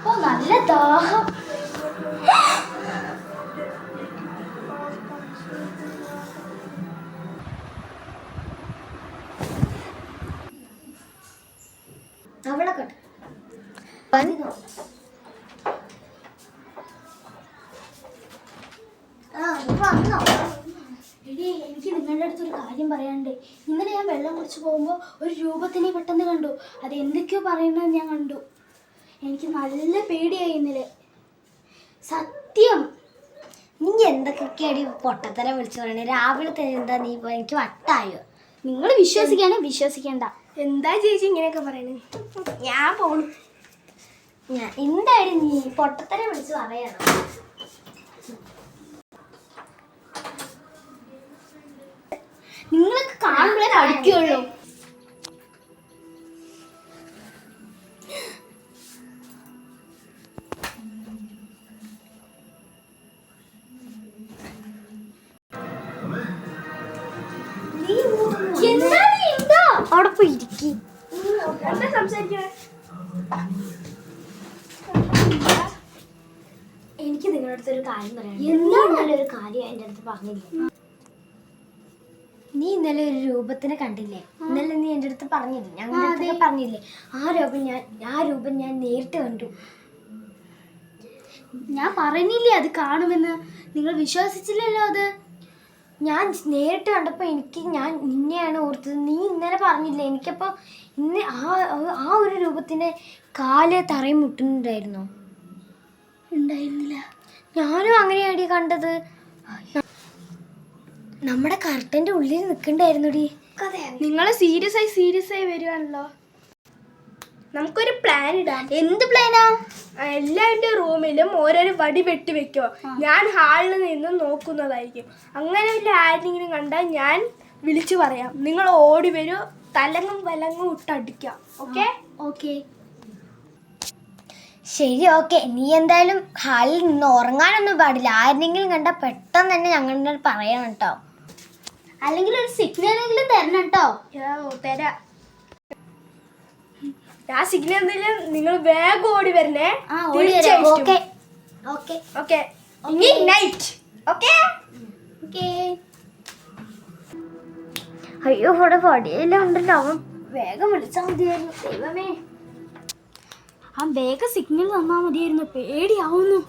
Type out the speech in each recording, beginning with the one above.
ഓ നല്ല ദാഹം. അവളെ കണ്ടു. എനിക്ക് നിങ്ങളുടെ അടുത്തൊരു കാര്യം പറയാനുണ്ട്. ഇന്നലെ ഞാൻ വെള്ളം കുടിച്ച് പോകുമ്പോൾ ഒരു രൂപത്തിനെ പെട്ടെന്ന് കണ്ടു. അത് എന്തൊക്കെയോ പറയുന്നത് ഞാൻ കണ്ടു. എനിക്ക് നല്ല പേടിയായി ഇന്നലെ. സത്യം. നീ എന്തൊക്കെയാണ് പൊട്ടത്തരം വിളിച്ചു പറയണേ? രാവിലെ തന്നെ എന്താ നീ എനിക്ക് വട്ടായോ? നിങ്ങൾ വിശ്വസിക്കാനേ വിശ്വസിക്കണ്ട. എന്താ ചേച്ചി ഇങ്ങനെയൊക്കെ പറയണേ? ഞാൻ പോണു. എന്തായാലും നീ പൊട്ടത്തരം വിളിച്ച് പറയണം. നിങ്ങളൊക്കെ കാണുമ്പോഴേ പഠിക്കുള്ളൂ. അവിടെ പോയി ഇരിക്കി. എനിക്ക് നിങ്ങളുടെ അടുത്തൊരു കാര്യം പറയാം. എന്താണ് നല്ലൊരു കാര്യം എൻ്റെ അടുത്ത് പറഞ്ഞില്ലേ? നീ ഇന്നലെ ഒരു രൂപത്തിനെ കണ്ടില്ലേ? ഇന്നലെ നീ എൻ്റെ അടുത്ത് പറഞ്ഞില്ലേ? ഞങ്ങളുടെ പറഞ്ഞില്ലേ? ആ രൂപം ഞാൻ നേരിട്ട് കണ്ടു. ഞാൻ പറഞ്ഞില്ലേ അത് കാണുമെന്ന്? നിങ്ങൾ വിശ്വസിച്ചില്ലല്ലോ. അത് ഞാൻ നേരിട്ട് കണ്ടപ്പോൾ ഞാൻ നിന്നെയാണ് ഓർത്തത്. നീ ഇന്നലെ പറഞ്ഞില്ലേ? എനിക്കപ്പോൾ ഇന്ന് ആ ഒരു രൂപത്തിൻ്റെ കാല് തറയും മുട്ടുന്നുണ്ടായിരുന്നോ? ഉണ്ടായിരുന്നില്ല. ഞാനും അങ്ങനെയാടി കണ്ടത്. നമ്മുടെ കർട്ടൻ്റെ ഉള്ളിൽ നിൽക്കണ്ടായിരുന്നുടി. നിങ്ങൾ സീരിയസ് ആയി വരുവാണല്ലോ. നമുക്കൊരു പ്ലാൻ ഇടാം. എന്ത് പ്ലാനാ? എല്ലാവരുടെ റൂമിലും ഓരോരോ വടി വെട്ടി വെക്കോ. ഞാൻ ഹാളിൽ നിന്ന് നോക്കുന്നതായിരിക്കും. അങ്ങനെ വല്ല ആരെങ്കിലും കണ്ടാൽ ഞാൻ വിളിച്ചു പറയാം. നിങ്ങൾ ഓടി വരൂ, തലങ്ങും വലങ്ങും ഇട്ടടിക്കാം. ഓക്കെ? ഓക്കെ ശരി, ഓക്കെ. നീ എന്തായാലും ഹാളിൽ നിന്ന് ഉറങ്ങാനൊന്നും പാടില്ല. ആരെങ്കിലും കണ്ടാൽ പെട്ടെന്ന് തന്നെ ഞങ്ങളുടെ പറയണം കേട്ടോ. അല്ലെങ്കിൽ ഒരു സിഗ്നലെങ്കിലും തരണം കേട്ടോ. തരാം. ആ സിഗ്നൽ നിങ്ങൾ വേഗം ഓടി വരണേ. Okay okay okay. ഇനി നൈറ്റ്. Okay okay. അയ്യോ, ഇവിടെ വടിയെല്ലാം ഉണ്ടല്ലോ. അവൻ വേഗം വിളിച്ചാൽ മതിയായിരുന്നു. ദൈവമേ, ആ വേഗം സിഗ്നൽ തന്നാൽ മതിയായിരുന്നു. പേടിയാവുന്നു.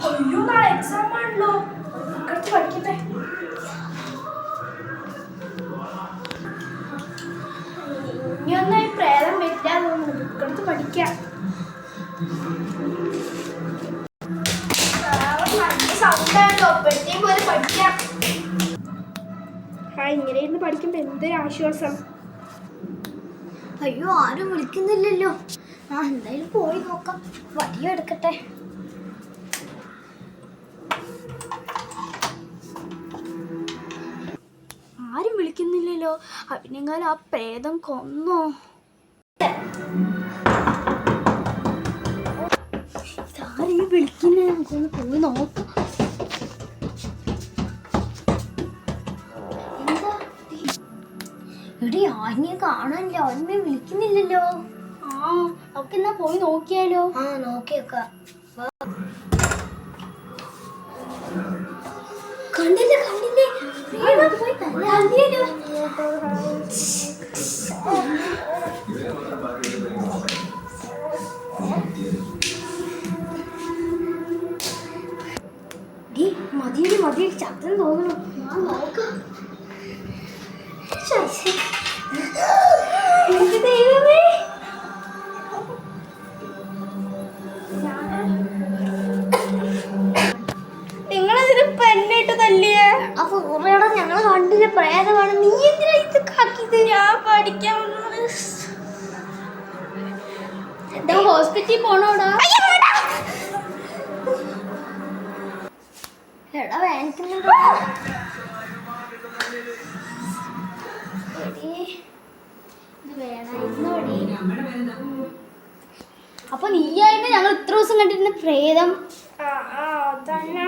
അയ്യോ, നാളെ എക്സാം ആണല്ലോ. കുറച്ച് പഠിക്കട്ടെ. ഇനിയൊന്നും പ്രേതം വരില്ല തോന്നുന്നു. ബുക്കെടുത്ത് പഠിക്കാം. സൗണ്ടാണല്ലോ. പെട്ടിയും പോലെ പഠിക്കാം. ഇങ്ങനെ ഇരുന്ന് പഠിക്കുമ്പോ എന്തൊരു ആശ്വാസം. അയ്യോ, ആരും വിളിക്കുന്നില്ലല്ലോ. എന്തായാലും പോയി നോക്കാം. വടിയെടുക്കട്ടെ. ആരും വിളിക്കുന്നില്ലല്ലോ. അതിനെങ്കാലും ആ പ്രേതം കൊന്നോ? ഇതാരെയും വിളിക്കുന്നേ? നമുക്കൊന്ന് പോയി നോക്കാം. എന്താ എടി, ആരെയും കാണാനില്ല. ആരെയും വിളിക്കുന്നില്ലല്ലോ. നമുക്ക് എന്നാ പോയി നോക്കിയാലോ? നോക്കിയേക്കാം. കണ്ടില്ലേ? പോയി തല്ലാതിയല്ലോ. മതി ചത്തം തോന്നുന്നു. നോക്കാം. ദൈവമേ, നിങ്ങളതിന് പെണ്ണിട്ട് തല്ലിയേ? അപ്പൊ ഞങ്ങള് കണ്ടില്ല പ്രേതമാണ്. നീ എന്തിനാ ഇത് കാക്കിയത്? ഞാൻ പഠിക്കാൻ ഹോസ്പിറ്റലിൽ പോണോടാ? എടാ, വേനിക്കുന്നുണ്ടോ? അപ്പൊ നീയായിരുന്നു ഞങ്ങൾ ഇത്ര ദിവസം കണ്ടിരുന്ന പ്രേതം? അതന്നെ.